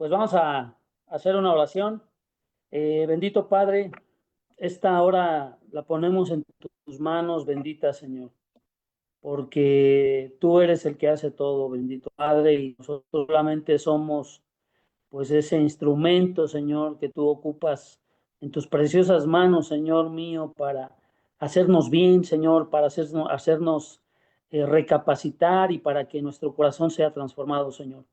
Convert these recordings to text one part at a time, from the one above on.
Pues vamos a hacer una oración. Bendito Padre, esta hora la ponemos en tus manos, bendita Señor, porque tú eres el que hace todo, bendito Padre, y nosotros solamente somos pues ese instrumento, Señor, que tú ocupas en tus preciosas manos, Señor mío, para hacernos bien, Señor, para hacernos recapacitar y para que nuestro corazón sea transformado, Señor.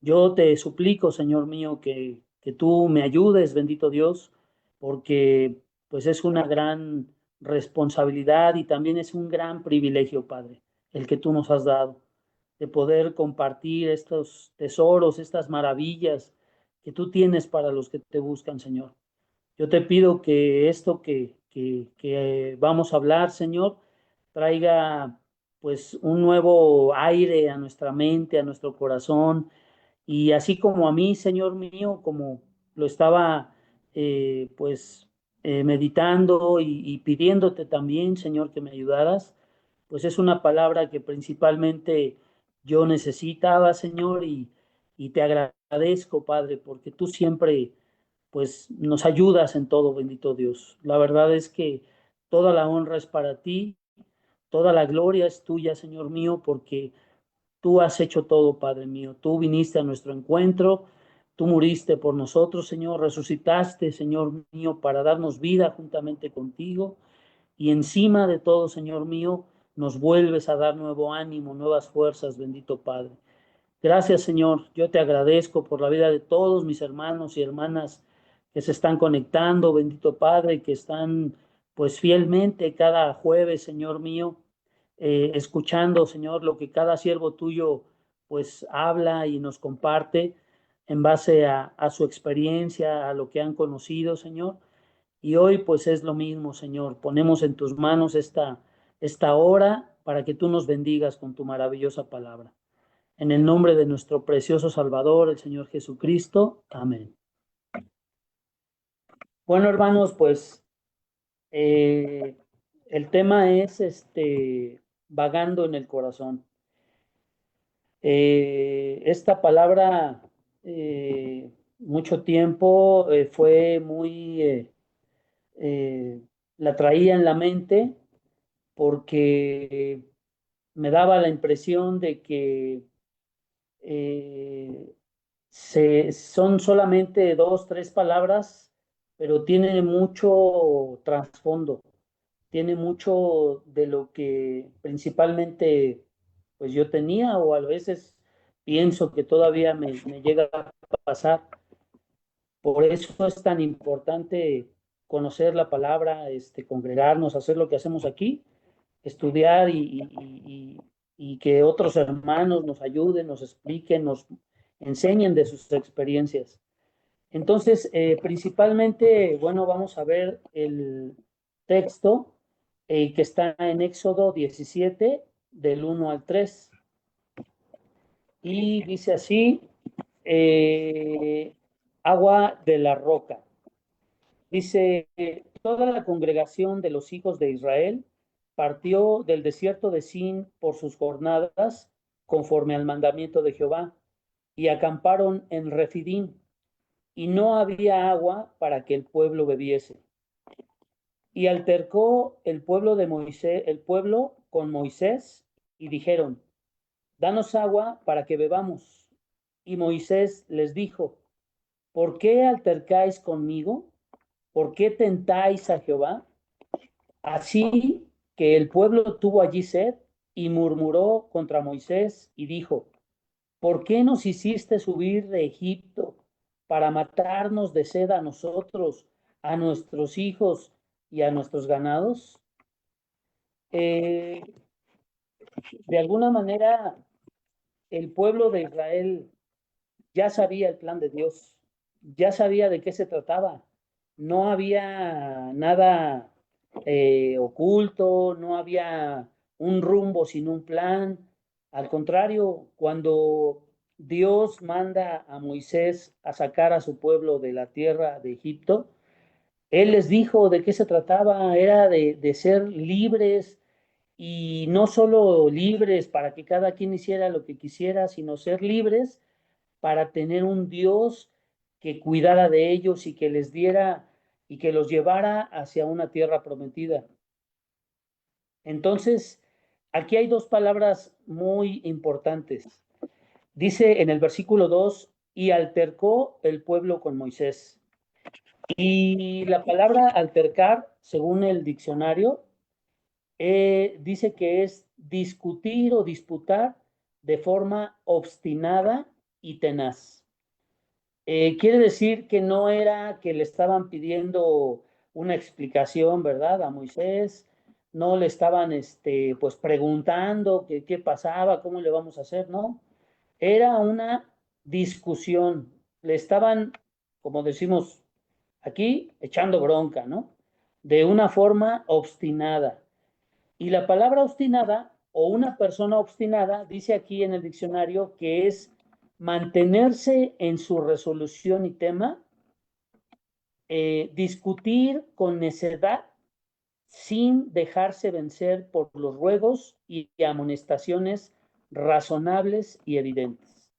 Yo te suplico, Señor mío, que tú me ayudes, bendito Dios, porque pues es una gran responsabilidad y también es un gran privilegio, Padre, el que tú nos has dado, de poder compartir estos tesoros, estas maravillas que tú tienes para los que te buscan, Señor. Yo te pido que esto que vamos a hablar, Señor, traiga pues un nuevo aire a nuestra mente, a nuestro corazón, y así como a mí, Señor mío, como lo estaba pues meditando y pidiéndote también, Señor, que me ayudaras, pues es una palabra que principalmente yo necesitaba, Señor, y te agradezco, Padre, porque tú siempre pues nos ayudas en todo, bendito Dios. La verdad es que toda la honra es para ti, toda la gloria es tuya, Señor mío, porque tú has hecho todo, Padre mío. Tú viniste a nuestro encuentro, tú muriste por nosotros, Señor, resucitaste, Señor mío, para darnos vida juntamente contigo. Y encima de todo, Señor mío, nos vuelves a dar nuevo ánimo, nuevas fuerzas, bendito Padre. Gracias, Señor. Yo te agradezco por la vida de todos mis hermanos y hermanas que se están conectando, bendito Padre, que están pues fielmente cada jueves, Señor mío, escuchando, Señor, lo que cada siervo tuyo pues habla y nos comparte en base a su experiencia, a lo que han conocido, Señor. Y hoy pues es lo mismo, Señor. Ponemos en tus manos esta hora para que tú nos bendigas con tu maravillosa palabra. En el nombre de nuestro precioso Salvador, el Señor Jesucristo. Amén. Bueno, hermanos, pues eh, el tema es vagando en el corazón. Esta palabra mucho tiempo fue muy, la traía en la mente porque me daba la impresión de que eh, son solamente dos, tres palabras, pero tiene mucho trasfondo, tiene mucho de lo que principalmente pues yo tenía o a veces pienso que todavía me llega a pasar. Por eso es tan importante conocer la palabra, congregarnos, hacer lo que hacemos aquí, estudiar y que otros hermanos nos ayuden, nos expliquen, nos enseñen de sus experiencias. Entonces, principalmente, bueno, vamos a ver el texto que está en Éxodo 17, del 1 al 3. Y dice así, eh, agua de la roca. Dice, toda la congregación de los hijos de Israel partió del desierto de Sin por sus jornadas, conforme al mandamiento de Jehová, y acamparon en Refidim, y no había agua para que el pueblo bebiese. Y altercó el pueblo de Moisés, el pueblo con Moisés, y dijeron, danos agua para que bebamos. Y Moisés les dijo, ¿por qué altercáis conmigo? ¿Por qué tentáis a Jehová? Así que el pueblo tuvo allí sed y murmuró contra Moisés y dijo, ¿por qué nos hiciste subir de Egipto para matarnos de sed a nosotros, a nuestros hijos y a nuestros ganados? Eh, de alguna manera, el pueblo de Israel ya sabía el plan de Dios, ya sabía de qué se trataba. No había nada oculto, no había un rumbo sin un plan. Al contrario, cuando Dios manda a Moisés a sacar a su pueblo de la tierra de Egipto, Él les dijo de qué se trataba, era de ser libres y no solo libres para que cada quien hiciera lo que quisiera, sino ser libres para tener un Dios que cuidara de ellos y que les diera y que los llevara hacia una tierra prometida. Entonces, aquí hay dos palabras muy importantes. Dice en el versículo 2, y altercó el pueblo con Moisés. Y la palabra altercar, según el diccionario, dice que es discutir o disputar de forma obstinada y tenaz. Quiere decir que no era que le estaban pidiendo una explicación, ¿verdad? A Moisés, no le estaban, pues preguntando qué pasaba, cómo le vamos a hacer, ¿no? Era una discusión, le estaban, como decimos aquí, echando bronca, ¿no? De una forma obstinada. Y la palabra obstinada o una persona obstinada dice aquí en el diccionario que es mantenerse en su resolución y tema, discutir con necedad sin dejarse vencer por los ruegos y amonestaciones razonables y evidentes.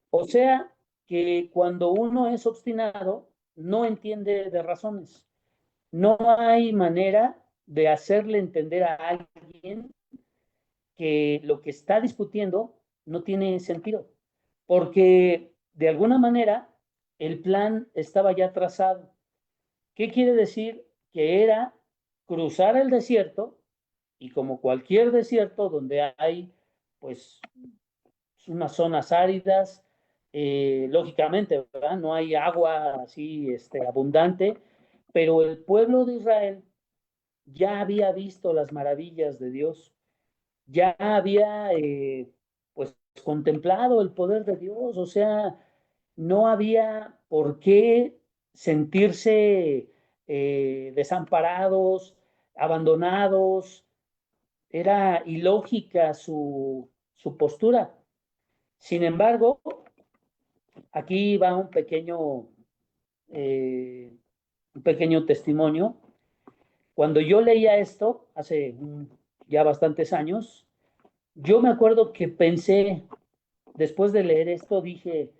O sea, que cuando uno es obstinado, no entiende de razones. No hay manera de hacerle entender a alguien que lo que está discutiendo no tiene sentido, porque de alguna manera el plan estaba ya trazado. ¿Qué quiere decir? Que era cruzar el desierto y como cualquier desierto donde hay pues unas zonas áridas, lógicamente, ¿verdad? No hay agua así abundante, pero el pueblo de Israel ya había visto las maravillas de Dios, ya había pues contemplado el poder de Dios, o sea, no había por qué sentirse desamparados, abandonados, era ilógica su postura. Sin embargo, aquí va un pequeño testimonio. Cuando yo leía esto, hace ya bastantes años, yo me acuerdo que pensé, después de leer esto, dije,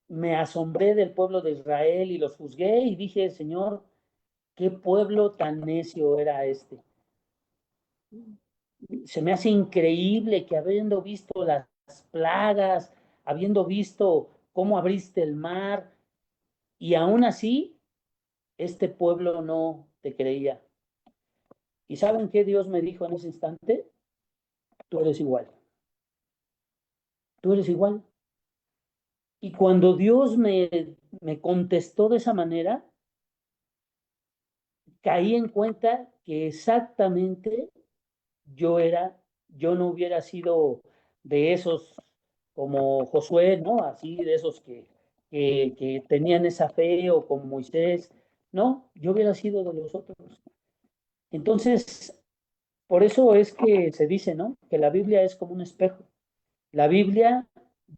me asombré del pueblo de Israel y los juzgué y dije, Señor, qué pueblo tan necio era este. Se me hace increíble que habiendo visto las plagas, habiendo visto cómo abriste el mar, y aún así, este pueblo no te creía. ¿Y saben qué Dios me dijo en ese instante? Tú eres igual. Tú eres igual. Y cuando Dios me contestó de esa manera, caí en cuenta que exactamente yo era, yo no hubiera sido de esos como Josué, ¿no? Así de esos que tenían esa fe o como Moisés, no, yo hubiera sido de los otros. Entonces, por eso es que se dice, ¿no? Que la Biblia es como un espejo. La Biblia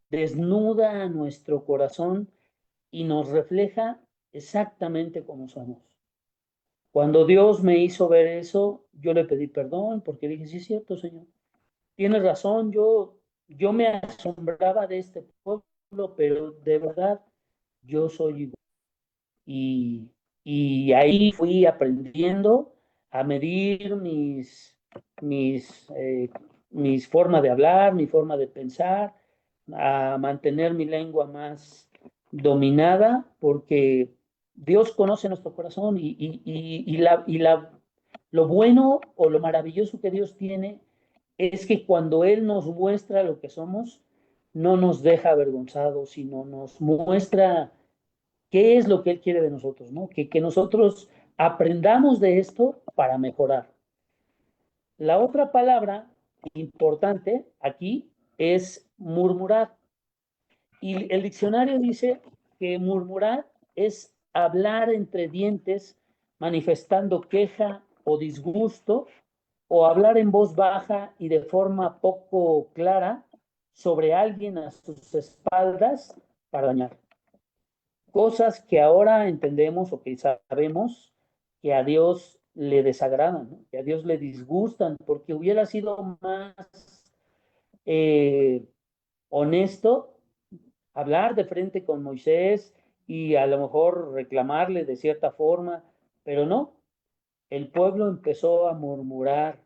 desnuda nuestro corazón y nos refleja exactamente como somos. Cuando Dios me hizo ver eso, yo le pedí perdón porque dije, sí es cierto, Señor. Tienes razón, yo me asombraba de este pueblo, pero de verdad yo soy igual. Y, y ahí fui aprendiendo a medir mis formas de hablar, mi forma de pensar, a mantener mi lengua más dominada, porque Dios conoce nuestro corazón lo bueno o lo maravilloso que Dios tiene es que cuando Él nos muestra lo que somos, no nos deja avergonzados, sino nos muestra qué es lo que Él quiere de nosotros, ¿no? Que nosotros aprendamos de esto para mejorar. La otra palabra importante aquí es murmurar. Y el diccionario dice que murmurar es hablar entre dientes manifestando queja o disgusto o hablar en voz baja y de forma poco clara sobre alguien a sus espaldas para dañar. Cosas que ahora entendemos o que sabemos que a Dios le desagradan, ¿no? Que a Dios le disgustan, porque hubiera sido más eh, honesto hablar de frente con Moisés y a lo mejor reclamarle de cierta forma, pero no, el pueblo empezó a murmurar.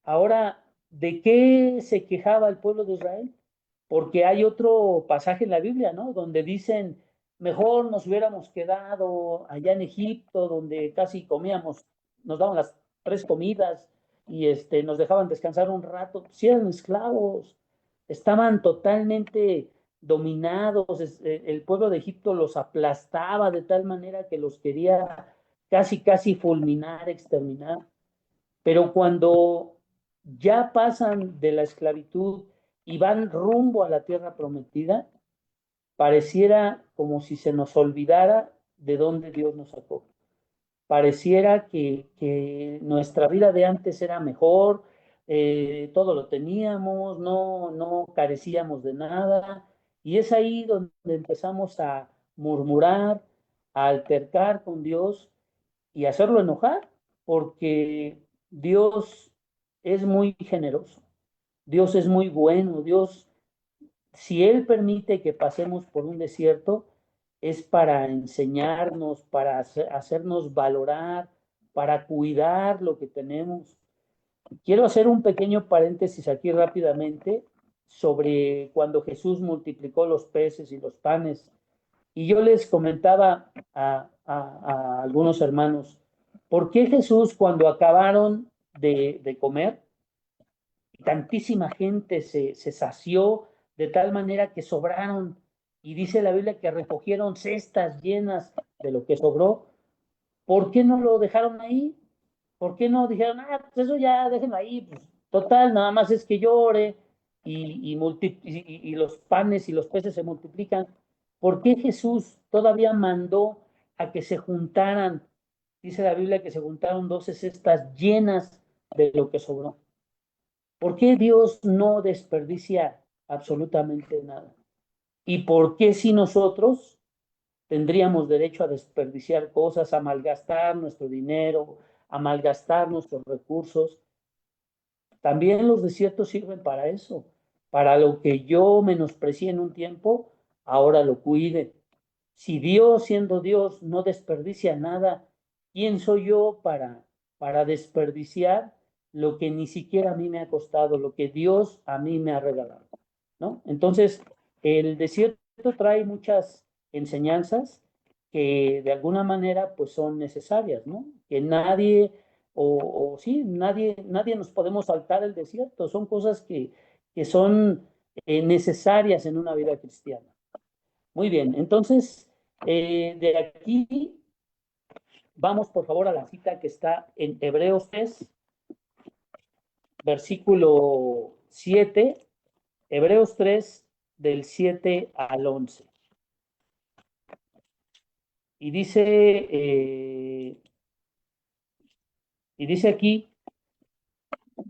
Ahora, ¿de qué se quejaba el pueblo de Israel? Porque hay otro pasaje en la Biblia, ¿no? Donde dicen, mejor nos hubiéramos quedado allá en Egipto, donde casi comíamos, nos daban las tres comidas y nos dejaban descansar un rato. Si eran esclavos, estaban totalmente dominados, el pueblo de Egipto los aplastaba de tal manera que los quería casi fulminar, exterminar. Pero cuando ya pasan de la esclavitud y van rumbo a la tierra prometida, pareciera como si se nos olvidara de dónde Dios nos sacó. Pareciera que nuestra vida de antes era mejor, todo lo teníamos, no carecíamos de nada. Y es ahí donde empezamos a murmurar, a altercar con Dios y hacerlo enojar, porque Dios es muy generoso, Dios es muy bueno, Dios, si Él permite que pasemos por un desierto, es para enseñarnos, para hacernos valorar, para cuidar lo que tenemos. Quiero hacer un pequeño paréntesis aquí rápidamente sobre cuando Jesús multiplicó los peces y los panes. Y yo les comentaba a algunos hermanos, ¿por qué Jesús cuando acabaron de comer, tantísima gente se sació de tal manera que sobraron? Y dice la Biblia que recogieron cestas llenas de lo que sobró. ¿Por qué no lo dejaron ahí? ¿Por qué no dijeron, pues eso ya déjenlo ahí? Pues, total, nada más es que llore y los panes y los peces se multiplican. ¿Por qué Jesús todavía mandó a que se juntaran? Dice la Biblia que se juntaron 12 cestas llenas de lo que sobró. ¿Por qué Dios no desperdicia absolutamente nada? ¿Y por qué si nosotros tendríamos derecho a desperdiciar cosas, a malgastar nuestro dinero, a malgastar nuestros recursos? También los desiertos sirven para eso, para lo que yo menosprecié en un tiempo, ahora lo cuide. Si Dios, siendo Dios, no desperdicia nada, ¿quién soy yo para desperdiciar lo que ni siquiera a mí me ha costado, lo que Dios a mí me ha regalado? ¿No? Entonces, el desierto trae muchas enseñanzas que de alguna manera pues son necesarias, ¿no? Que nadie o sí, nadie nos podemos saltar el desierto. Son cosas que son necesarias en una vida cristiana. Muy bien, entonces, de aquí vamos por favor a la cita que está en Hebreos 3, versículo 7, Hebreos 3, del 7 al 11. Y dice, y dice aquí,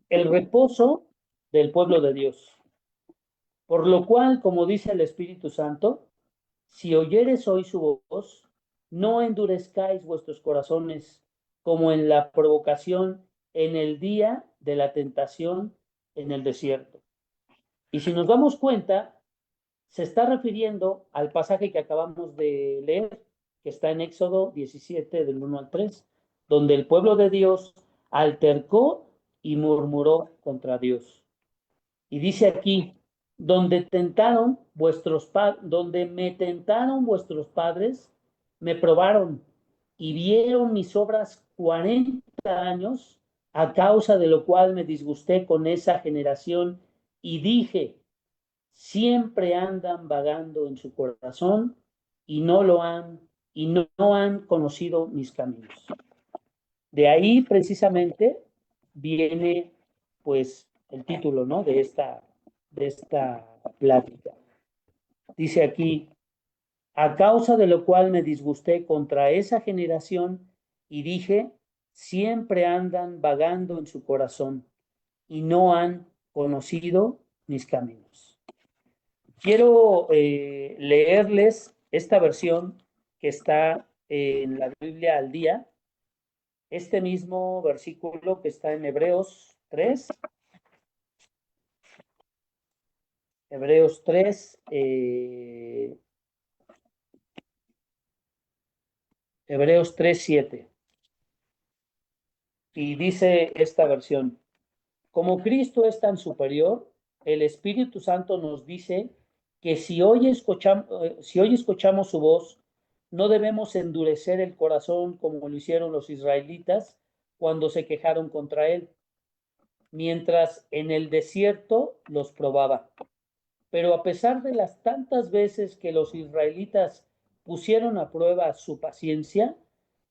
el reposo del pueblo de Dios. Por lo cual, como dice el Espíritu Santo, si oyeres hoy su voz, no endurezcáis vuestros corazones como en la provocación en el día de la tentación en el desierto. Y si nos damos cuenta, se está refiriendo al pasaje que acabamos de leer, que está en Éxodo 17, del 1 al 3, donde el pueblo de Dios altercó y murmuró contra Dios. Y dice aquí, donde me tentaron vuestros padres, me probaron y vieron mis obras 40 años, a causa de lo cual me disgusté con esa generación y dije, siempre andan vagando en su corazón y no han conocido mis caminos. De ahí precisamente viene pues el título, ¿no? De esta plática. Dice aquí, a causa de lo cual me disgusté contra esa generación y dije, siempre andan vagando en su corazón y no han conocido mis caminos. Quiero leerles esta versión que está en la Biblia al día, este mismo versículo que está en Hebreos 3, Hebreos 3, Hebreos 3:7. Y dice esta versión: como Cristo es tan superior, el Espíritu Santo nos dice que si hoy escuchamos su voz, no debemos endurecer el corazón como lo hicieron los israelitas cuando se quejaron contra él, mientras en el desierto los probaba. Pero a pesar de las tantas veces que los israelitas pusieron a prueba su paciencia,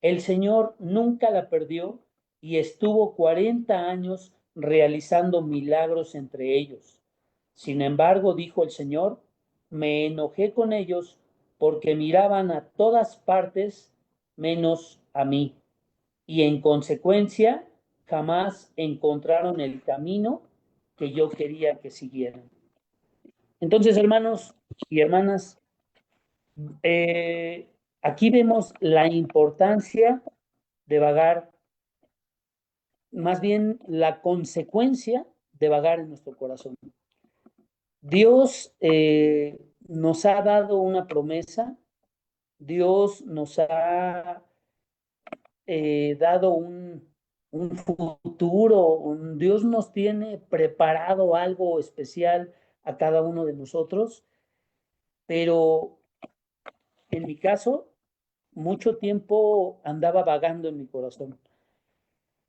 el Señor nunca la perdió y estuvo 40 años realizando milagros entre ellos. Sin embargo, dijo el Señor, me enojé con ellos porque miraban a todas partes menos a mí, y en consecuencia jamás encontraron el camino que yo quería que siguieran. Entonces, hermanos y hermanas, eh, aquí vemos la importancia de vagar, más bien la consecuencia de vagar en nuestro corazón. Dios nos ha dado una promesa, Dios nos ha dado un futuro, Dios nos tiene preparado algo especial a cada uno de nosotros, pero en mi caso, mucho tiempo andaba vagando en mi corazón.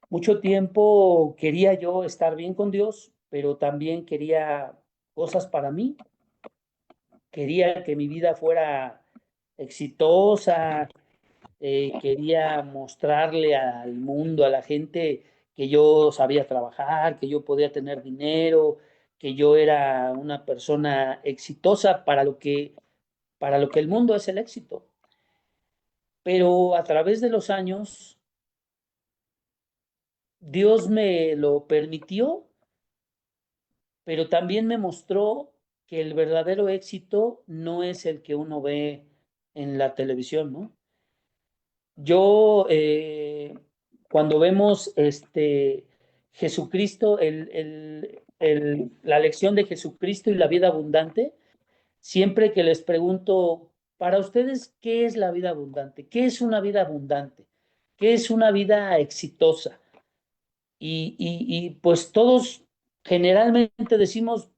Mucho tiempo quería yo estar bien con Dios, pero también quería cosas para mí. Quería que mi vida fuera exitosa, quería mostrarle al mundo, a la gente, que yo sabía trabajar, que yo podía tener dinero, que yo era una persona exitosa para lo que el mundo es el éxito. Pero a través de los años, Dios me lo permitió, pero también me mostró que el verdadero éxito no es el que uno ve en la televisión, ¿no? Yo, cuando vemos Jesucristo, la lección de Jesucristo y la vida abundante, siempre que les pregunto, para ustedes, ¿qué es la vida abundante? ¿Qué es una vida abundante? ¿Qué es una vida exitosa? Y pues todos generalmente decimos,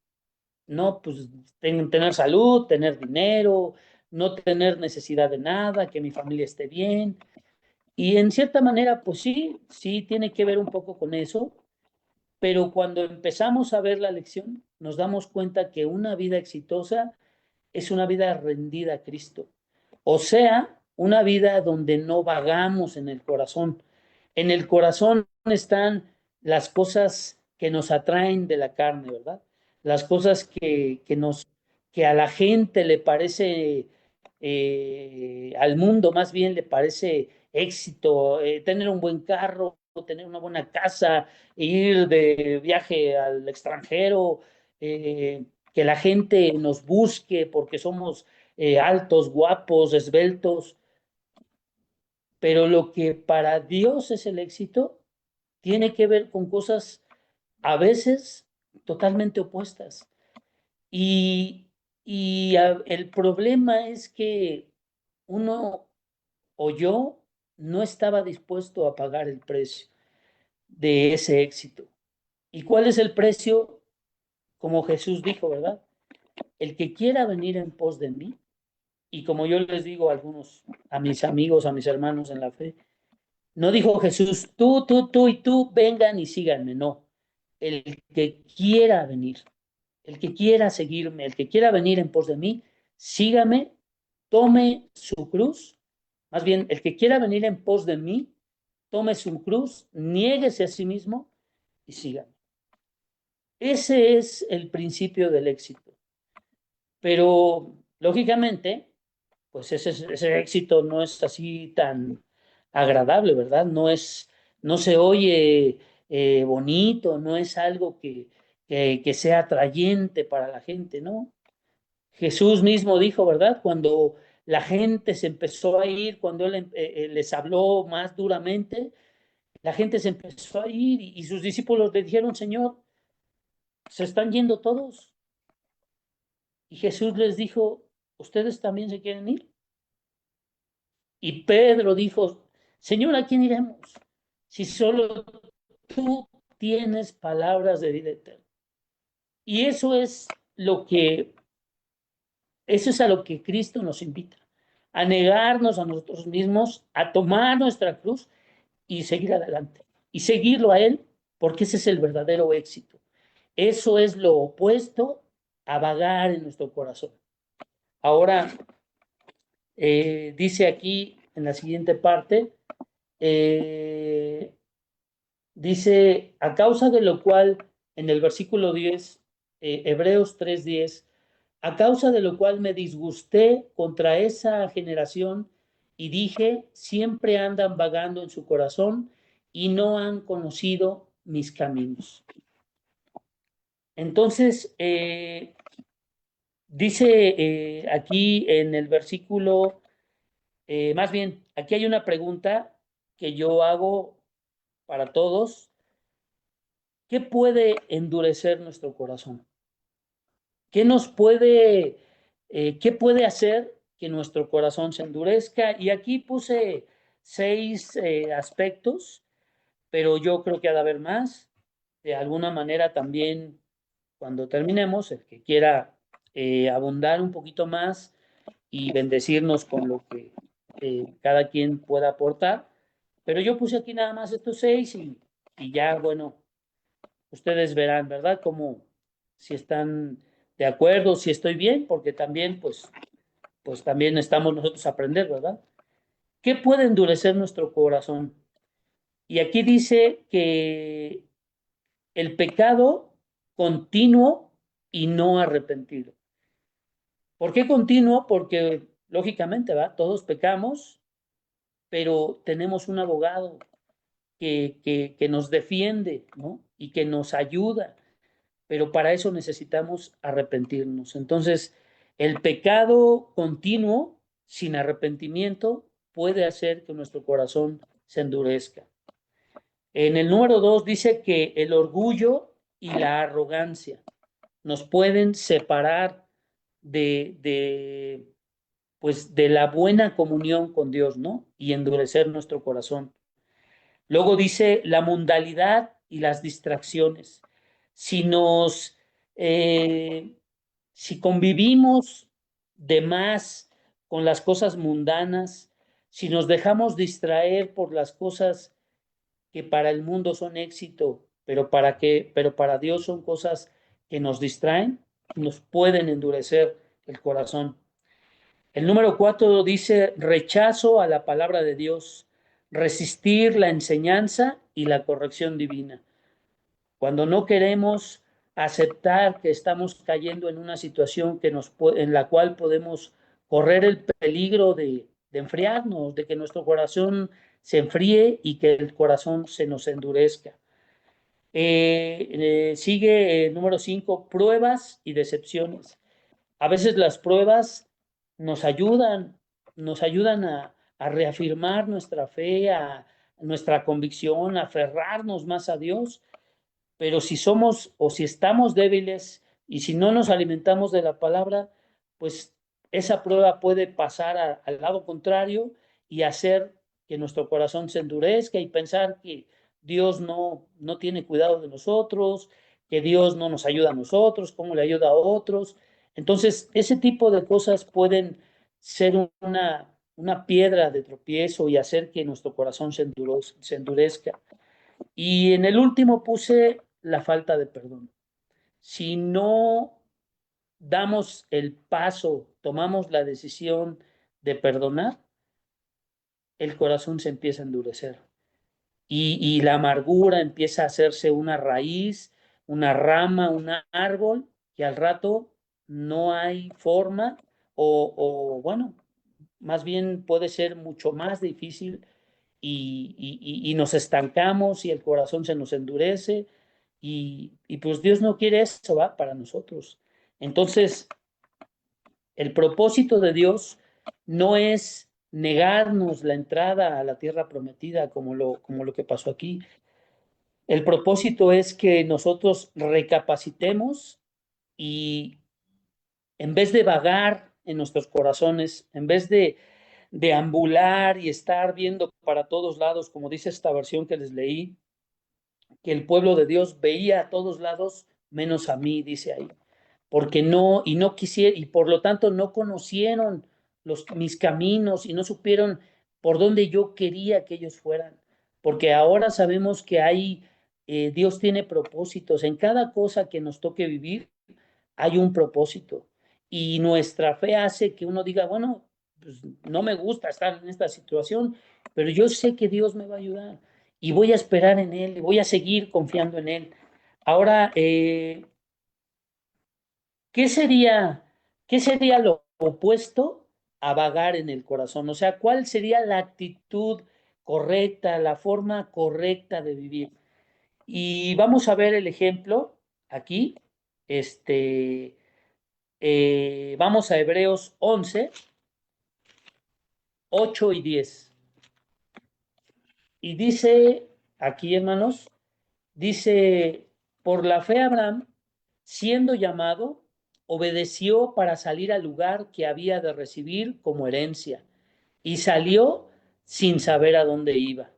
no, pues tener salud, tener dinero, no tener necesidad de nada, que mi familia esté bien. Y en cierta manera, pues sí, sí tiene que ver un poco con eso, pero cuando empezamos a ver la lección, nos damos cuenta que una vida exitosa es una vida rendida a Cristo. O sea, una vida donde no vagamos en el corazón. En el corazón están las cosas que nos atraen de la carne, ¿verdad? Las cosas que a la gente le parece, al mundo más bien le parece éxito, tener un buen carro, tener una buena casa, ir de viaje al extranjero, que la gente nos busque porque somos altos, guapos, esbeltos, pero lo que para Dios es el éxito tiene que ver con cosas a veces totalmente opuestas. Y, el problema es que uno o yo no estaba dispuesto a pagar el precio de ese éxito. ¿Y cuál es el precio? Como Jesús dijo, ¿verdad? El que quiera venir en pos de mí, y como yo les digo a algunos, a mis amigos, a mis hermanos en la fe, no dijo Jesús, tú y tú vengan y síganme, no. El que quiera venir, el que quiera seguirme, el que quiera venir en pos de mí, sígame, tome su cruz. Más bien, el que quiera venir en pos de mí, tome su cruz, niéguese a sí mismo y sígame. Ese es el principio del éxito. Pero, lógicamente, pues ese éxito no es así tan agradable, ¿verdad? No se oye bonito, no es algo que sea atrayente para la gente, ¿no? Jesús mismo dijo, ¿verdad? Cuando la gente se empezó a ir, cuando él les habló más duramente, la gente se empezó a ir y sus discípulos le dijeron, Señor, se están yendo todos. Y Jesús les dijo, ¿ustedes también se quieren ir? Y Pedro dijo, Señor, ¿a quién iremos? Si solo tú tienes palabras de vida eterna. Y eso es a lo que Cristo nos invita, a negarnos a nosotros mismos, a tomar nuestra cruz y seguir adelante. Y seguirlo a Él, porque ese es el verdadero éxito. Eso es lo opuesto a vagar en nuestro corazón. Ahora, dice aquí en la siguiente parte, eh, dice, a causa de lo cual, en el versículo 10, Hebreos 3:10, a causa de lo cual me disgusté contra esa generación y dije, siempre andan vagando en su corazón y no han conocido mis caminos. Entonces, dice aquí en el versículo, más bien, aquí hay una pregunta que yo hago para todos. ¿Qué puede endurecer nuestro corazón? ¿Qué nos puede, qué puede hacer que nuestro corazón se endurezca? Y aquí puse 6 aspectos, pero yo creo que ha de haber más. De alguna manera también, cuando terminemos, el que quiera abundar un poquito más y bendecirnos con lo que cada quien pueda aportar. Pero yo puse aquí nada más estos 6 y ya, bueno, ustedes verán, ¿verdad? Como si están de acuerdo, si estoy bien, porque también, pues también estamos nosotros a aprender, ¿verdad? ¿Qué puede endurecer nuestro corazón? Y aquí dice que el pecado continuo y no arrepentido. ¿Por qué continuo? Porque lógicamente, ¿va? Todos pecamos, pero tenemos un abogado que nos defiende, ¿no? Y que nos ayuda, pero para eso necesitamos arrepentirnos. Entonces, el pecado continuo, sin arrepentimiento, puede hacer que nuestro corazón se endurezca. En el número 2 dice que el orgullo y la arrogancia nos pueden separar de, pues, de la buena comunión con Dios, ¿no? Y endurecer nuestro corazón. Luego dice la mundalidad y las distracciones. Si nos, eh, si convivimos de más con las cosas mundanas, si nos dejamos distraer por las cosas que para el mundo son éxito, pero para Dios son cosas que nos distraen, nos pueden endurecer el corazón. El número 4 dice rechazo a la palabra de Dios, resistir la enseñanza y la corrección divina. Cuando no queremos aceptar que estamos cayendo en una situación en la cual podemos correr el peligro de enfriarnos, de que nuestro corazón se enfríe y que el corazón se nos endurezca. Sigue número 5, pruebas y decepciones. A veces las pruebas nos ayudan, nos ayudan a reafirmar nuestra fe, a nuestra convicción, a aferrarnos más a Dios, pero si somos o si estamos débiles y si no nos alimentamos de la palabra, pues esa prueba puede pasar al lado contrario y hacer que nuestro corazón se endurezca y pensar que Dios no tiene cuidado de nosotros, que Dios no nos ayuda a nosotros, cómo le ayuda a otros. Entonces, ese tipo de cosas pueden ser una piedra de tropiezo y hacer que nuestro corazón se endurezca. Y en el último puse la falta de perdón. Si no damos el paso, tomamos la decisión de perdonar, el corazón se empieza a endurecer y la amargura empieza a hacerse una raíz, una rama, un árbol, que al rato no hay forma bueno, más bien puede ser mucho más difícil y nos estancamos y el corazón se nos endurece y pues Dios no quiere eso, ¿va? Para nosotros. Entonces, el propósito de Dios no es negarnos la entrada a la tierra prometida como lo que pasó aquí. El propósito es que nosotros recapacitemos y en vez de vagar en nuestros corazones, en vez de deambular y estar viendo para todos lados, como dice esta versión que les leí, que el pueblo de Dios veía a todos lados menos a mí, dice ahí, porque no quisieron, y por lo tanto no conocieron mis caminos y no supieron por dónde yo quería que ellos fueran, porque ahora sabemos que Dios tiene propósitos, en cada cosa que nos toque vivir hay un propósito, y nuestra fe hace que uno diga, bueno, pues no me gusta estar en esta situación, pero yo sé que Dios me va a ayudar y voy a esperar en Él, y voy a seguir confiando en Él. Ahora, ¿qué sería, qué sería lo opuesto a vagar en el corazón? O sea, ¿cuál sería la actitud correcta, la forma correcta de vivir? Y vamos a ver el ejemplo aquí. Este, vamos a Hebreos 11, 8 y 10. Y dice aquí, hermanos, dice, por la fe Abraham, siendo llamado, obedeció para salir al lugar que había de recibir como herencia, y salió sin saber a dónde iba.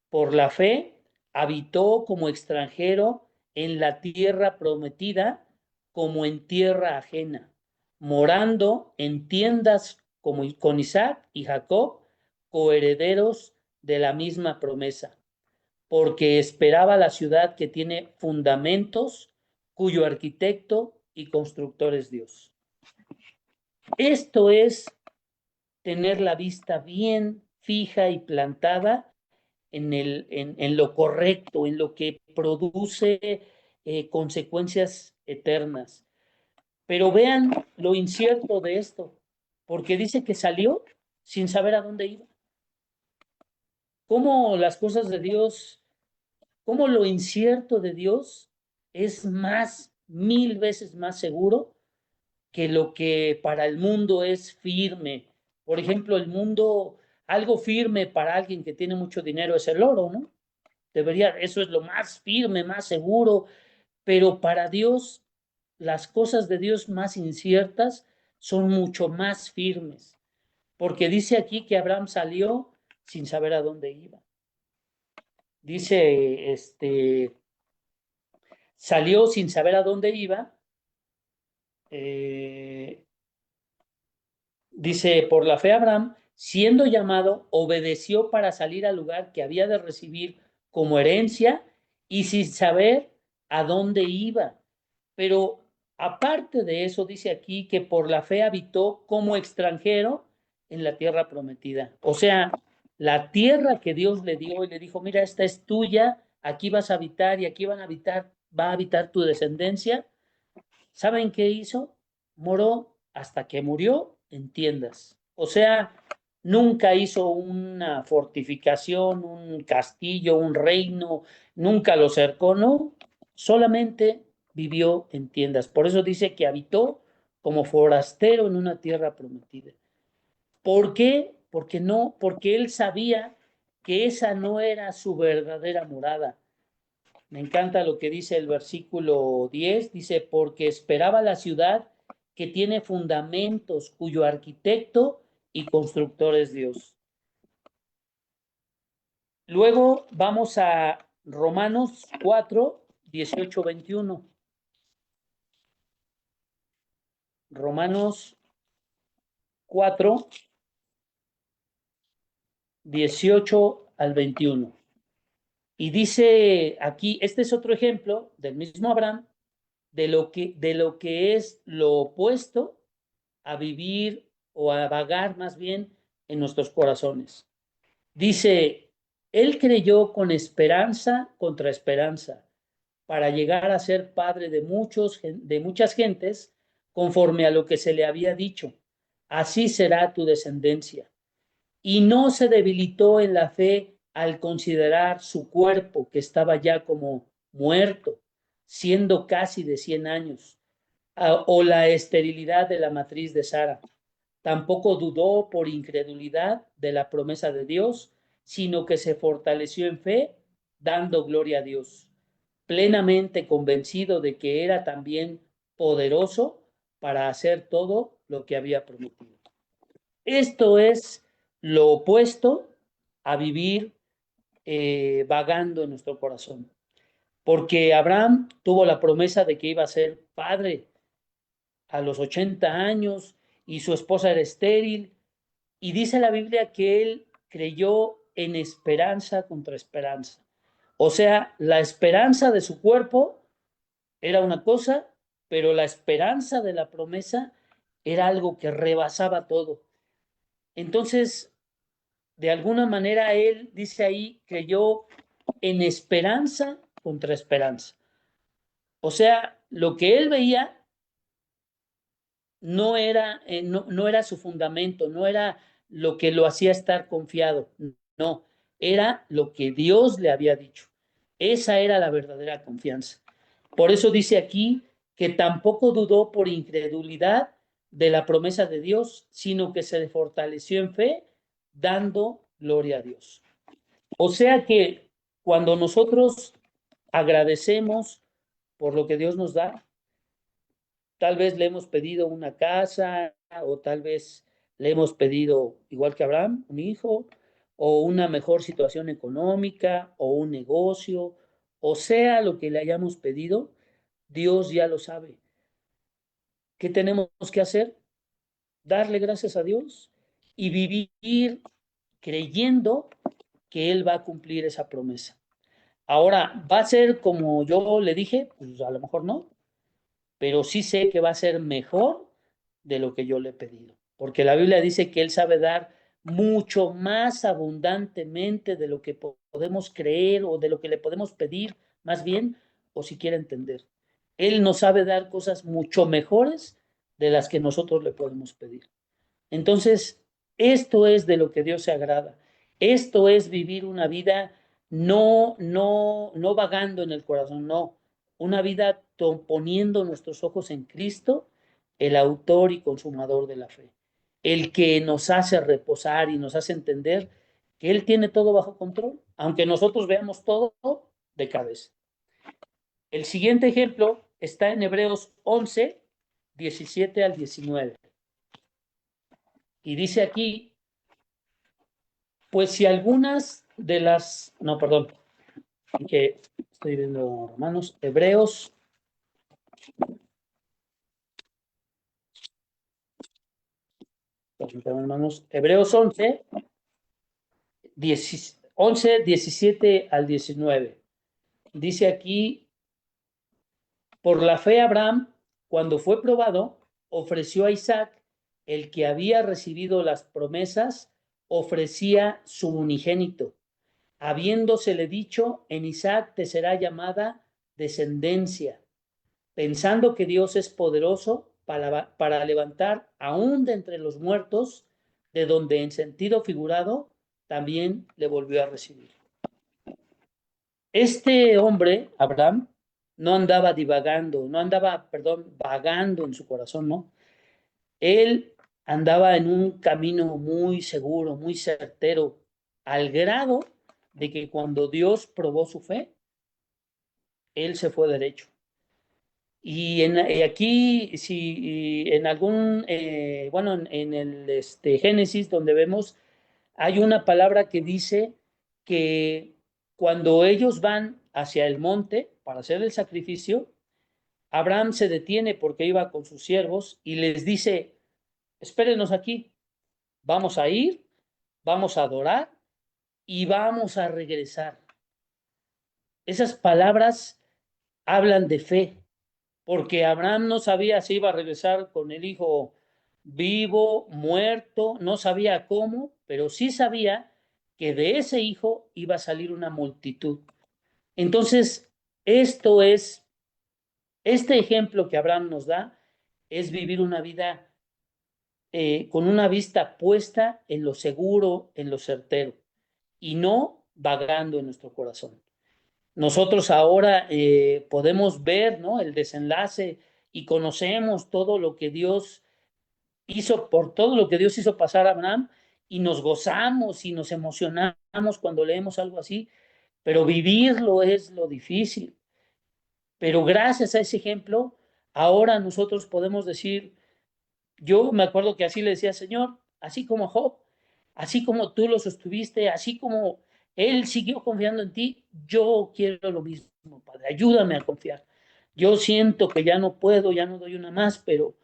Por la fe, habitó como extranjero en la tierra prometida, como en tierra ajena, morando en tiendas como con Isaac y Jacob, coherederos de la misma promesa, porque esperaba la ciudad que tiene fundamentos, cuyo arquitecto y constructor es Dios. Esto es tener la vista bien fija y plantada en lo correcto, en lo que produce consecuencias eternas. Pero vean lo incierto de esto, porque dice que salió sin saber a dónde iba. Cómo las cosas de Dios, cómo lo incierto de Dios es más, 1000 veces más seguro que lo que para el mundo es firme. Por ejemplo, el mundo, algo firme para alguien que tiene mucho dinero es el oro, ¿no? Eso es lo más firme, más seguro, pero para Dios, las cosas de Dios más inciertas son mucho más firmes, porque dice aquí que Abraham salió sin saber a dónde iba. Dice, salió sin saber a dónde iba. Dice, por la fe Abraham, siendo llamado, obedeció para salir al lugar que había de recibir como herencia y sin saber a dónde iba. Pero aparte de eso, dice aquí que por la fe habitó como extranjero en la tierra prometida. O sea, la tierra que Dios le dio y le dijo, mira, esta es tuya, aquí vas a habitar y aquí va a habitar tu descendencia. ¿Saben qué hizo? Moró hasta que murió en tiendas. O sea, nunca hizo una fortificación, un castillo, un reino, nunca lo cercó, no, solamente vivió en tiendas. Por eso dice que habitó como forastero en una tierra prometida. ¿Por qué? Porque él sabía que esa no era su verdadera morada. Me encanta lo que dice el versículo 10, dice, porque esperaba la ciudad que tiene fundamentos, cuyo arquitecto y constructor es Dios. Luego vamos a Romanos 4, 18, 21. Romanos 4, 18 al 21. Y dice aquí, este es otro ejemplo del mismo Abraham, de lo que es lo opuesto a vivir o a vagar más bien en nuestros corazones. Dice, él creyó con esperanza contra esperanza para llegar a ser padre de muchas gentes conforme a lo que se le había dicho. Así será tu descendencia. Y no se debilitó en la fe al considerar su cuerpo que estaba ya como muerto, siendo casi de 100 años, o la esterilidad de la matriz de Sara. Tampoco dudó por incredulidad de la promesa de Dios, sino que se fortaleció en fe, dando gloria a Dios, plenamente convencido de que era también poderoso para hacer todo lo que había prometido. Esto es lo opuesto a vivir vagando en nuestro corazón. Porque Abraham tuvo la promesa de que iba a ser padre a los 80 años y su esposa era estéril. Y dice la Biblia que él creyó en esperanza contra esperanza. O sea, la esperanza de su cuerpo era una cosa, pero la esperanza de la promesa era algo que rebasaba todo. Entonces, de alguna manera, él dice ahí, creyó en esperanza contra esperanza. O sea, lo que él veía no era su fundamento, no era lo que lo hacía estar confiado, no, era lo que Dios le había dicho. Esa era la verdadera confianza. Por eso dice aquí que tampoco dudó por incredulidad de la promesa de Dios, sino que se fortaleció en fe, dando gloria a Dios. O sea que cuando nosotros agradecemos por lo que Dios nos da, tal vez le hemos pedido una casa o tal vez le hemos pedido, igual que Abraham, un hijo o una mejor situación económica o un negocio, o sea lo que le hayamos pedido, Dios ya lo sabe. ¿Qué tenemos que hacer? Darle gracias a Dios y vivir creyendo que Él va a cumplir esa promesa. Ahora, ¿va a ser como yo le dije? Pues a lo mejor no, pero sí sé que va a ser mejor de lo que yo le he pedido, porque la Biblia dice que Él sabe dar mucho más abundantemente de lo que podemos creer o de lo que le podemos pedir, más bien, o si quiere entender. Él nos sabe dar cosas mucho mejores de las que nosotros le podemos pedir. Entonces, esto es de lo que Dios se agrada. Esto es vivir una vida no vagando en el corazón, no. Una vida poniendo nuestros ojos en Cristo, el autor y consumador de la fe. El que nos hace reposar y nos hace entender que Él tiene todo bajo control, aunque nosotros veamos todo de cabeza. El siguiente ejemplo está en Hebreos 11, 17 al 19. Y dice aquí, pues si algunas de las, no, perdón, que estoy viendo Romanos, Hebreos, hermanos, Hebreos 11, 11, 17 al 19. Dice aquí, por la fe Abraham, cuando fue probado, ofreció a Isaac, el que había recibido las promesas, ofrecía su unigénito, habiéndosele dicho, en Isaac te será llamada descendencia, pensando que Dios es poderoso para levantar aún de entre los muertos, de donde en sentido figurado también le volvió a recibir. Este hombre, Abraham, no andaba divagando, no andaba, perdón, vagando en su corazón, ¿no? Él andaba en un camino muy seguro, muy certero, al grado de que cuando Dios probó su fe, él se fue derecho. Y aquí, si en algún, bueno, en el Génesis, donde vemos, hay una palabra que dice que cuando ellos van hacia el monte para hacer el sacrificio, Abraham se detiene porque iba con sus siervos y les dice, espérenos aquí, vamos a ir, vamos a adorar y vamos a regresar. Esas palabras hablan de fe, porque Abraham no sabía si iba a regresar con el hijo vivo, muerto, no sabía cómo, pero sí sabía que de ese hijo iba a salir una multitud. Entonces, este ejemplo que Abraham nos da es vivir una vida con una vista puesta en lo seguro, en lo certero, y no vagando en nuestro corazón. Nosotros ahora podemos ver, ¿no?, el desenlace y conocemos todo lo que Dios hizo, por todo lo que Dios hizo pasar a Abraham, y nos gozamos y nos emocionamos cuando leemos algo así, pero vivirlo es lo difícil. Pero gracias a ese ejemplo, ahora nosotros podemos decir, yo me acuerdo que así le decía, Señor, así como Job, así como tú lo sostuviste, así como él siguió confiando en ti, yo quiero lo mismo, Padre, ayúdame a confiar. Yo siento que ya no puedo, ya no doy una más, pero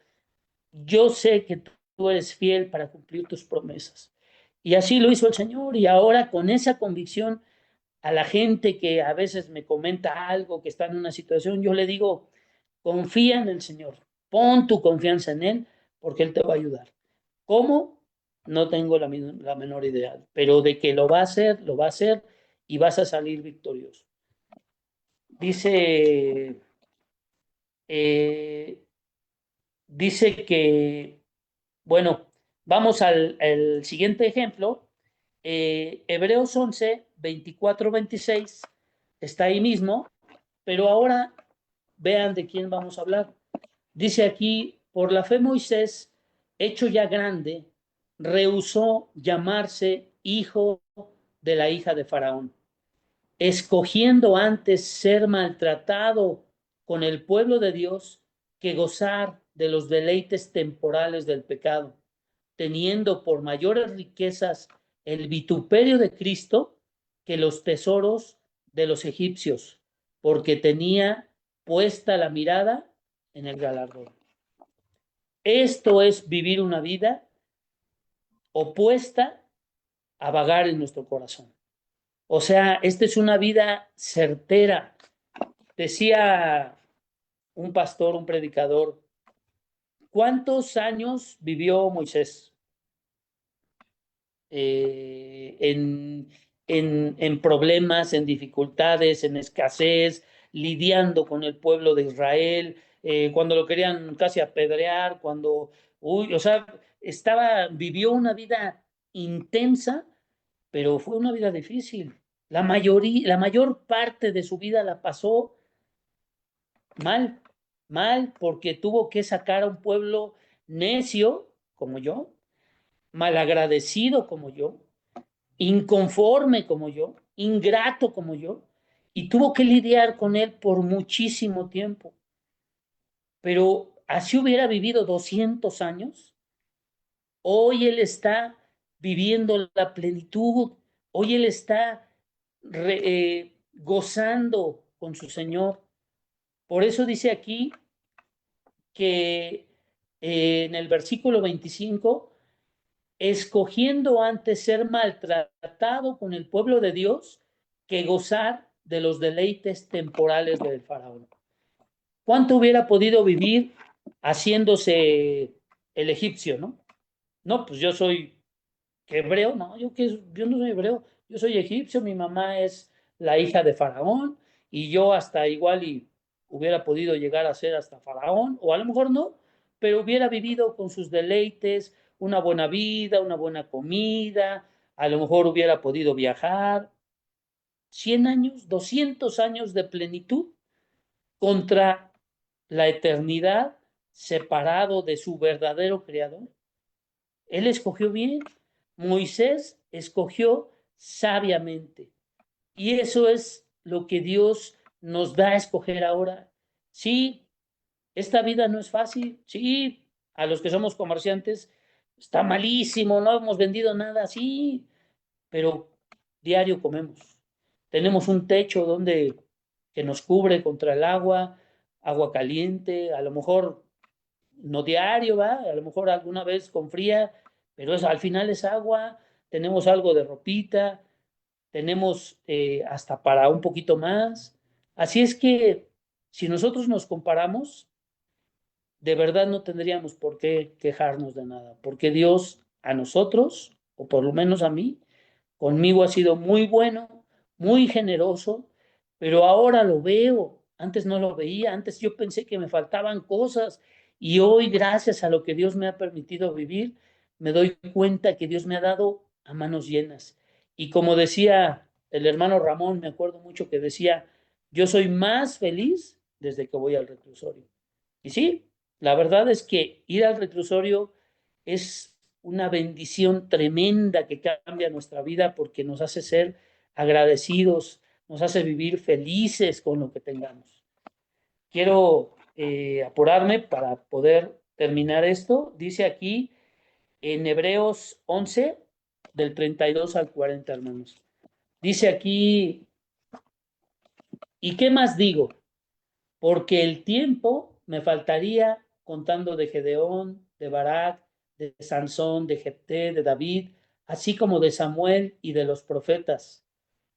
yo sé que tú eres fiel para cumplir tus promesas. Y así lo hizo el Señor, y ahora con esa convicción a la gente que a veces me comenta algo, que está en una situación, yo le digo, confía en el Señor, pon tu confianza en Él, porque Él te va a ayudar. ¿Cómo? No tengo la menor idea, pero de que lo va a hacer y vas a salir victorioso. Dice, eh, dice que, bueno, vamos al siguiente ejemplo. Hebreos 11, 24, 26, está ahí mismo, pero ahora vean de quién vamos a hablar. Dice aquí, por la fe Moisés, hecho ya grande, rehusó llamarse hijo de la hija de Faraón, escogiendo antes ser maltratado con el pueblo de Dios que gozar de los deleites temporales del pecado, teniendo por mayores riquezas el vituperio de Cristo que los tesoros de los egipcios, porque tenía puesta la mirada en el galardón. Esto es vivir una vida opuesta a vagar en nuestro corazón. O sea, esta es una vida certera. Decía un pastor, un predicador, ¿cuántos años vivió Moisés en problemas, en dificultades, en escasez, lidiando con el pueblo de Israel, cuando lo querían casi apedrear, cuando, uy, o sea, vivió una vida intensa, pero fue una vida difícil. La mayor parte de su vida la pasó mal, mal, porque tuvo que sacar a un pueblo necio como yo, malagradecido como yo, inconforme como yo, ingrato como yo, y tuvo que lidiar con él por muchísimo tiempo. Pero así hubiera vivido 200 años, hoy él está viviendo la plenitud, hoy él está gozando con su Señor. Por eso dice aquí que en el versículo 25, escogiendo antes ser maltratado con el pueblo de Dios que gozar de los deleites temporales del faraón. ¿Cuánto hubiera podido vivir haciéndose el egipcio, no? No, pues yo soy hebreo, no, yo no soy hebreo, yo soy egipcio, mi mamá es la hija de Faraón y yo hasta igual y hubiera podido llegar a ser hasta Faraón, o a lo mejor no, pero hubiera vivido con sus deleites, una buena vida, una buena comida, a lo mejor hubiera podido viajar. 100 años, 200 años de plenitud contra la eternidad separado de su verdadero creador. Él escogió bien. Moisés escogió sabiamente. Y eso es lo que Dios nos da a escoger ahora. Sí, esta vida no es fácil. Sí, a los que somos comerciantes está malísimo, no hemos vendido nada. Sí, pero diario comemos. Tenemos un techo donde que nos cubre contra el agua, agua caliente, a lo mejor no diario, ¿va? A lo mejor alguna vez con fría, pero al final es agua, tenemos algo de ropita, tenemos hasta para un poquito más. Así es que si nosotros nos comparamos, de verdad no tendríamos por qué quejarnos de nada, porque Dios a nosotros, o por lo menos a mí, conmigo ha sido muy bueno, muy generoso, pero ahora lo veo. Antes no lo veía, antes yo pensé que me faltaban cosas y hoy, gracias a lo que Dios me ha permitido vivir, me doy cuenta que Dios me ha dado a manos llenas. Y como decía el hermano Ramón, me acuerdo mucho que decía, yo soy más feliz desde que voy al reclusorio. Y sí, la verdad es que ir al reclusorio es una bendición tremenda que cambia nuestra vida porque nos hace ser agradecidos, nos hace vivir felices con lo que tengamos. Quiero apurarme para poder terminar esto. Dice aquí en Hebreos 11, del 32 al 40, hermanos. Dice aquí, ¿y qué más digo? Porque el tiempo me faltaría contando de Gedeón, de Barak, de Sansón, de Jefté, de David, así como de Samuel y de los profetas,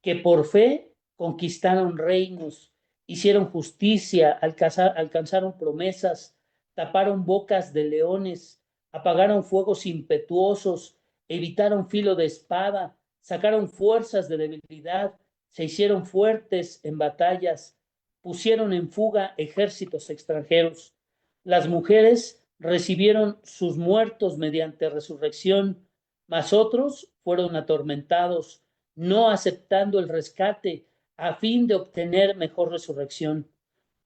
que por fe conquistaron reinos, hicieron justicia, alcanzaron promesas, taparon bocas de leones, apagaron fuegos impetuosos, evitaron filo de espada, sacaron fuerzas de debilidad, se hicieron fuertes en batallas, pusieron en fuga ejércitos extranjeros. Las mujeres recibieron sus muertos mediante resurrección, mas otros fueron atormentados, no aceptando el rescate a fin de obtener mejor resurrección.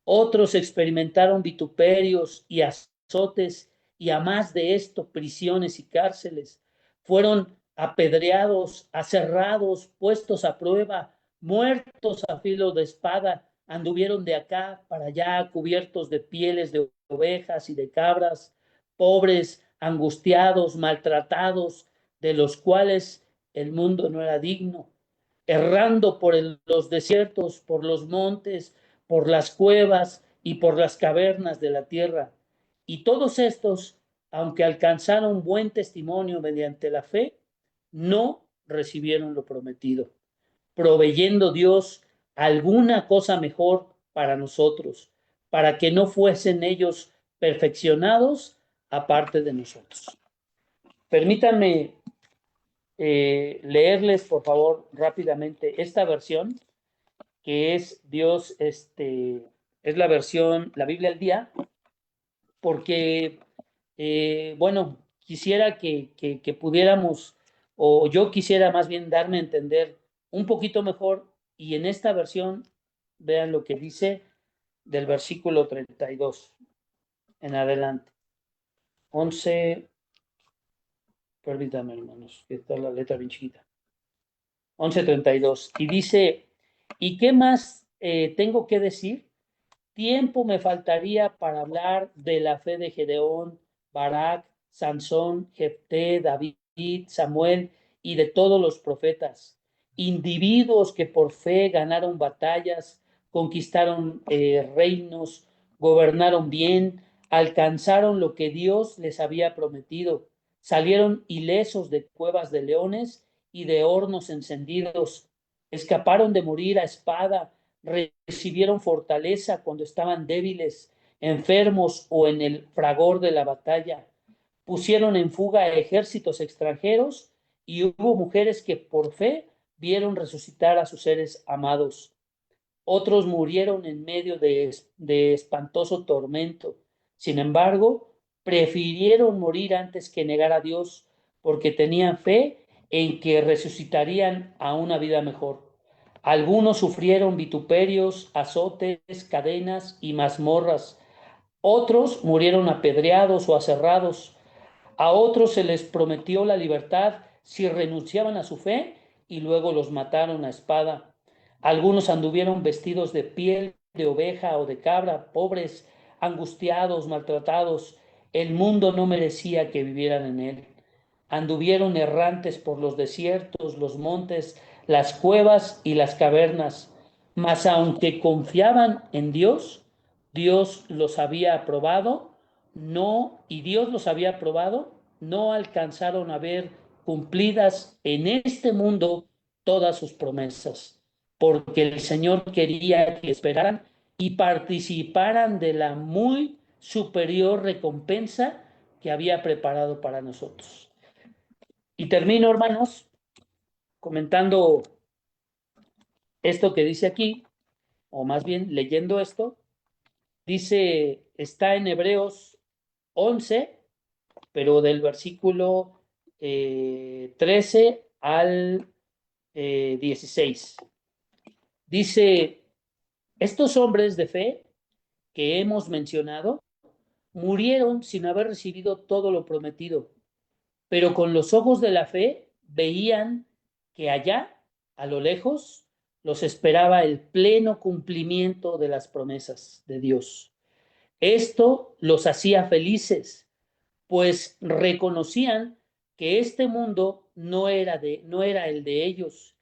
Otros experimentaron vituperios y azotes, y a más de esto, prisiones y cárceles. Fueron apedreados, aserrados, puestos a prueba, muertos a filo de espada, anduvieron de acá para allá, cubiertos de pieles de ovejas y de cabras, pobres, angustiados, maltratados, de los cuales el mundo no era digno, errando por los desiertos, por los montes, por las cuevas y por las cavernas de la tierra. Y todos estos, aunque alcanzaron buen testimonio mediante la fe, no recibieron lo prometido, proveyendo Dios alguna cosa mejor para nosotros, para que no fuesen ellos perfeccionados aparte de nosotros. Permítanme leerles, por favor, rápidamente esta versión, que es Dios, es la versión, la Biblia al día, porque, bueno, quisiera que pudiéramos, o yo quisiera más bien darme a entender un poquito mejor, y en esta versión, vean lo que dice del versículo 32 en adelante. 11, permítanme, hermanos, que está la letra bien chiquita. 11:32. Y dice, ¿y qué más tengo que decir? Tiempo me faltaría para hablar de la fe de Gedeón, Barak, Sansón, Jefté, David, Samuel y de todos los profetas, individuos que por fe ganaron batallas, conquistaron reinos, gobernaron bien, alcanzaron lo que Dios les había prometido, salieron ilesos de cuevas de leones y de hornos encendidos, escaparon de morir a espada, recibieron fortaleza cuando estaban débiles, enfermos o en el fragor de la batalla. Pusieron en fuga a ejércitos extranjeros y hubo mujeres que por fe vieron resucitar a sus seres amados. Otros murieron en medio de espantoso tormento. Sin embargo, prefirieron morir antes que negar a Dios porque tenían fe en que resucitarían a una vida mejor. Algunos sufrieron vituperios, azotes, cadenas y mazmorras. Otros murieron apedreados o aserrados. A otros se les prometió la libertad si renunciaban a su fe y luego los mataron a espada. Algunos anduvieron vestidos de piel de oveja o de cabra, pobres, angustiados, maltratados. El mundo no merecía que vivieran en él. Anduvieron errantes por los desiertos, los montes, las cuevas y las cavernas. Mas aunque confiaban en Dios, Dios los había aprobado, Dios los había aprobado, no alcanzaron a ver cumplidas en este mundo todas sus promesas, porque el Señor quería que esperaran y participaran de la muy superior recompensa que había preparado para nosotros. Y termino, hermanos, comentando esto que dice aquí, o más bien leyendo esto. Dice, está en Hebreos 11, pero del versículo 13 al 16. Dice, estos hombres de fe que hemos mencionado murieron sin haber recibido todo lo prometido, pero con los ojos de la fe veían que allá, a lo lejos, los esperaba el pleno cumplimiento de las promesas de Dios. Esto los hacía felices, pues reconocían que este mundo no era el de ellos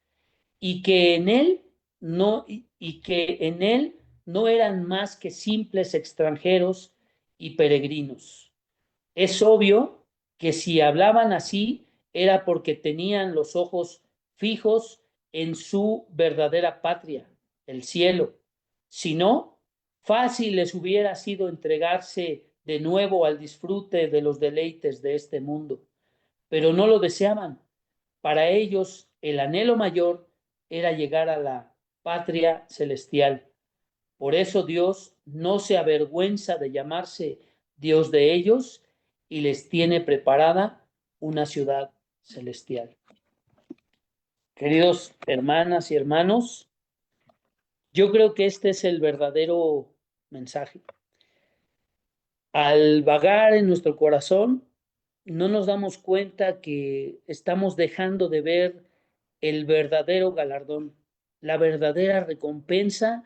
y que en él y que en él no eran más que simples extranjeros y peregrinos. Es obvio que si hablaban así era porque tenían los ojos fijos en su verdadera patria, el cielo. Si no, fácil les hubiera sido entregarse de nuevo al disfrute de los deleites de este mundo, pero no lo deseaban. Para ellos, el anhelo mayor era llegar a la patria celestial. Por eso Dios no se avergüenza de llamarse Dios de ellos y les tiene preparada una ciudad celestial. Queridos hermanas y hermanos, yo creo que este es el verdadero mensaje. Al vagar en nuestro corazón, no nos damos cuenta que estamos dejando de ver el verdadero galardón, la verdadera recompensa,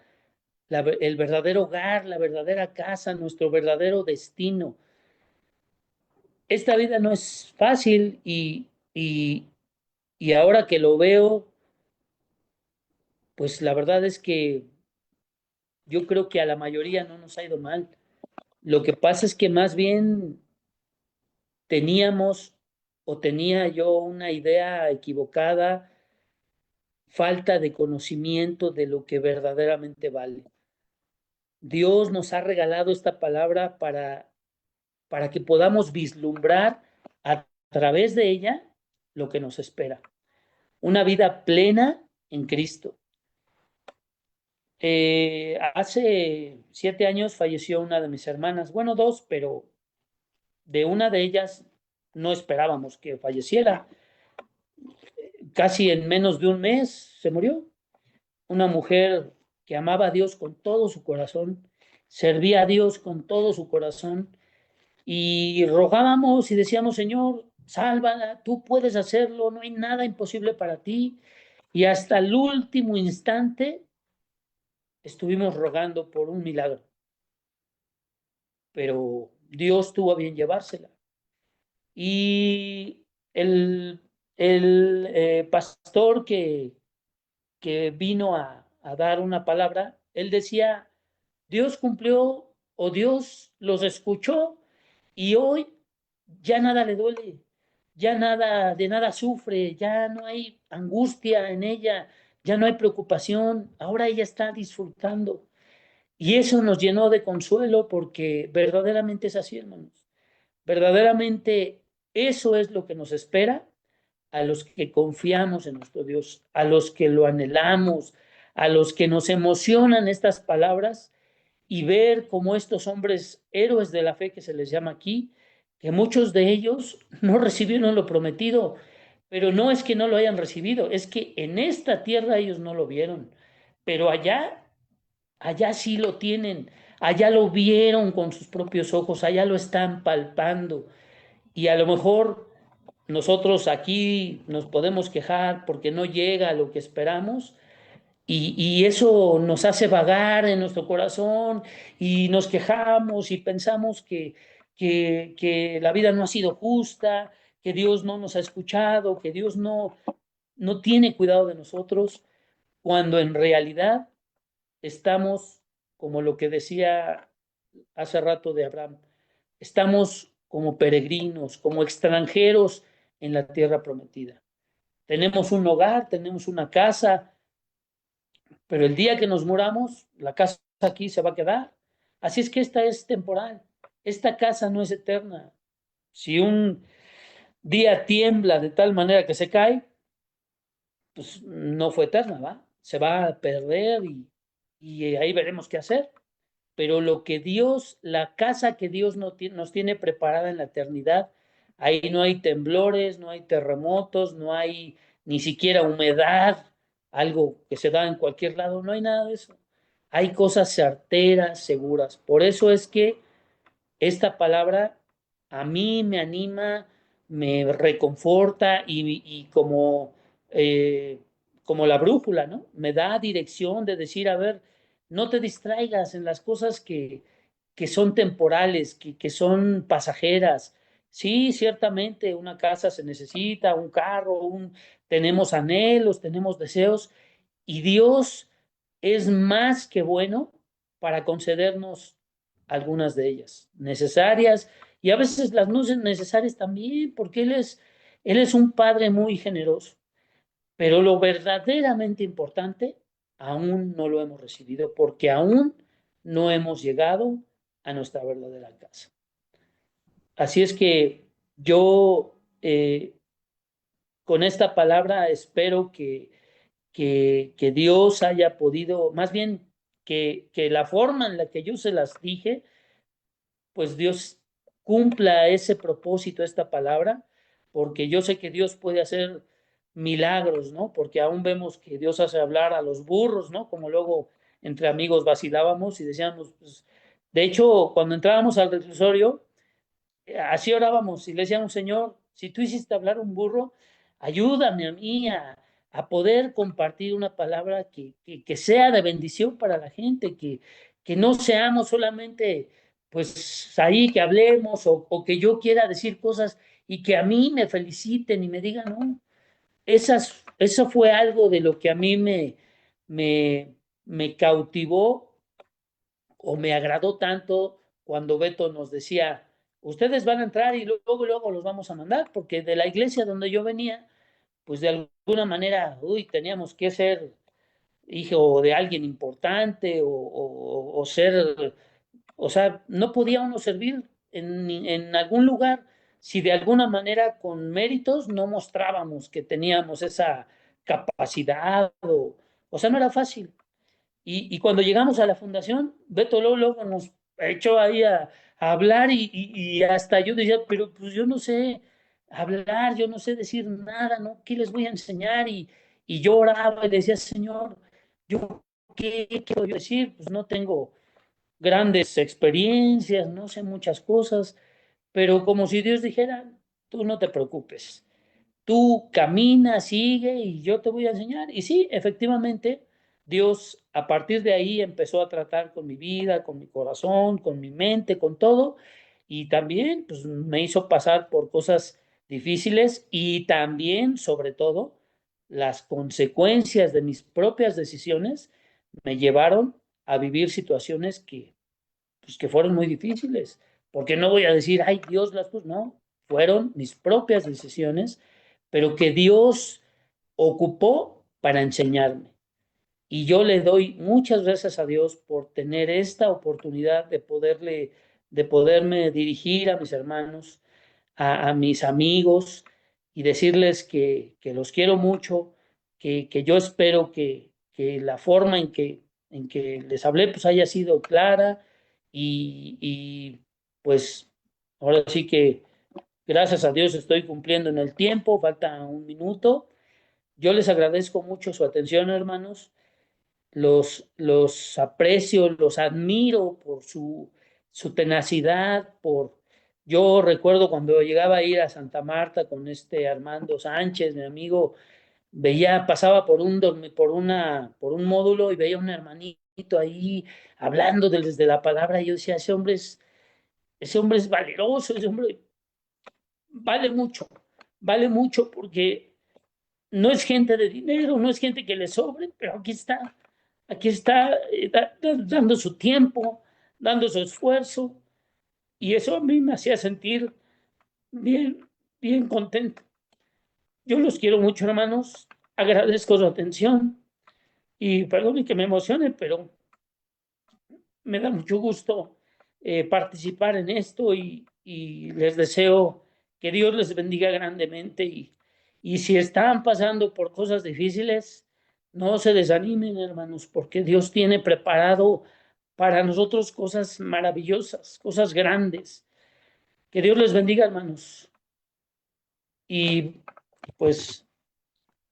el verdadero hogar, la verdadera casa, nuestro verdadero destino. Esta vida no es fácil y ahora que lo veo, pues la verdad es que yo creo que a la mayoría no nos ha ido mal. Lo que pasa es que más bien teníamos o tenía yo una idea equivocada, falta de conocimiento de lo que verdaderamente vale. Dios nos ha regalado esta palabra para que podamos vislumbrar a través de ella lo que nos espera. Una vida plena en Cristo. Hace 7 años falleció una de mis hermanas, bueno, dos, pero de una de ellas no esperábamos que falleciera. Casi en menos de un mes se murió. Una mujer que amaba a Dios con todo su corazón, servía a Dios con todo su corazón y rogábamos y decíamos, Señor, sálvala, tú puedes hacerlo, no hay nada imposible para ti. Y hasta el último instante estuvimos rogando por un milagro, pero Dios tuvo a bien llevársela. Y el pastor que vino a dar una palabra, él decía, Dios cumplió o Dios los escuchó y hoy ya nada le duele, ya nada, de nada sufre, ya no hay angustia en ella, ya no hay preocupación, ahora ella está disfrutando. Y eso nos llenó de consuelo porque verdaderamente es así, hermanos. Verdaderamente eso es lo que nos espera a los que confiamos en nuestro Dios, a los que lo anhelamos, a los que nos emocionan estas palabras y ver cómo estos hombres héroes de la fe que se les llama aquí, que muchos de ellos no recibieron lo prometido, pero no es que no lo hayan recibido, es que en esta tierra ellos no lo vieron, pero allá sí lo tienen, allá lo vieron con sus propios ojos, allá lo están palpando y a lo mejor nosotros aquí nos podemos quejar porque no llega a lo que esperamos, y eso nos hace vagar en nuestro corazón y nos quejamos y pensamos que la vida no ha sido justa, que Dios no nos ha escuchado, que Dios no tiene cuidado de nosotros, cuando en realidad estamos, como lo que decía hace rato de Abraham, estamos como peregrinos, como extranjeros en la tierra prometida. Tenemos un hogar, tenemos una casa, pero el día que nos muramos, la casa aquí se va a quedar. Así es que esta es temporal. Esta casa no es eterna. Si un día tiembla de tal manera que se cae, pues no fue eterna, ¿va? Se va a perder y ahí veremos qué hacer. Pero lo que Dios, la casa que Dios nos tiene preparada en la eternidad, ahí no hay temblores, no hay terremotos, no hay ni siquiera humedad, algo que se da en cualquier lado, no hay nada de eso. Hay cosas certeras, seguras. Por eso es que esta palabra a mí me anima, me reconforta y como la brújula, ¿no? Me da dirección de decir, a ver, no te distraigas en las cosas que son temporales, que son pasajeras. Sí, ciertamente una casa se necesita, un carro, tenemos anhelos, tenemos deseos, y Dios es más que bueno para concedernos algunas de ellas, necesarias, y a veces las no necesarias también, porque Él es un Padre muy generoso. Pero lo verdaderamente importante aún no lo hemos recibido porque aún no hemos llegado a nuestra verdadera casa. Así es que yo con esta palabra espero que Dios haya podido, más bien que la forma en la que yo se las dije, pues Dios cumpla ese propósito, esta palabra, porque yo sé que Dios puede hacer milagros, ¿no? Porque aún vemos que Dios hace hablar a los burros, ¿no? Como luego entre amigos vacilábamos y decíamos, pues, de hecho, cuando entrábamos al reclusorio, así orábamos y le decíamos, Señor, si tú hiciste hablar un burro, ayúdame a mí a poder compartir una palabra que sea de bendición para la gente, que no seamos solamente, pues ahí que hablemos o que yo quiera decir cosas y que a mí me feliciten y me digan, no, eso fue algo de lo que a mí me cautivó o me agradó tanto cuando Beto nos decía, ustedes van a entrar y luego los vamos a mandar, porque de la iglesia donde yo venía, pues de alguna manera, teníamos que ser hijo de alguien importante o ser, o sea, no podía uno servir en algún lugar si de alguna manera con méritos no mostrábamos que teníamos esa capacidad o sea, no era fácil. Y cuando llegamos a la fundación, Beto luego nos echó ahí a hablar y hasta yo decía, pero pues yo no sé hablar, yo no sé decir nada, ¿no? ¿Qué les voy a enseñar? Y yo oraba y le decía, Señor, ¿yo qué quiero yo decir? Pues no tengo grandes experiencias, no sé muchas cosas, pero como si Dios dijera, tú no te preocupes, tú camina, sigue y yo te voy a enseñar. Y sí, efectivamente, Dios a partir de ahí empezó a tratar con mi vida, con mi corazón, con mi mente, con todo. Y también pues, me hizo pasar por cosas difíciles y también, sobre todo, las consecuencias de mis propias decisiones me llevaron a vivir situaciones pues, que fueron muy difíciles. Porque no voy a decir, ay, Dios las puso, no, fueron mis propias decisiones pero que Dios ocupó para enseñarme. Y yo le doy muchas gracias a Dios por tener esta oportunidad de poderme dirigir a mis hermanos, a mis amigos y decirles que los quiero mucho, que yo espero que la forma en que les hablé pues haya sido clara y pues ahora sí que gracias a Dios estoy cumpliendo en el tiempo, falta un minuto. Yo les agradezco mucho su atención, hermanos. Los aprecio, los admiro por su tenacidad, Yo recuerdo cuando llegaba a ir a Santa Marta con este Armando Sánchez, mi amigo, pasaba por un módulo y veía un hermanito ahí hablando desde la palabra y yo decía, ese hombre es valeroso, ese hombre vale mucho porque no es gente de dinero, no es gente que le sobre, pero aquí está dando su tiempo, dando su esfuerzo, y eso a mí me hacía sentir bien, bien contento. Yo los quiero mucho, hermanos, agradezco su atención y perdón que me emocione, pero me da mucho gusto participar en esto y les deseo que Dios les bendiga grandemente y si están pasando por cosas difíciles, no se desanimen, hermanos, porque Dios tiene preparado para nosotros cosas maravillosas, cosas grandes. Que Dios les bendiga, hermanos. Y pues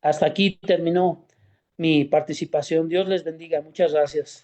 hasta aquí terminó mi participación. Dios les bendiga. Muchas gracias.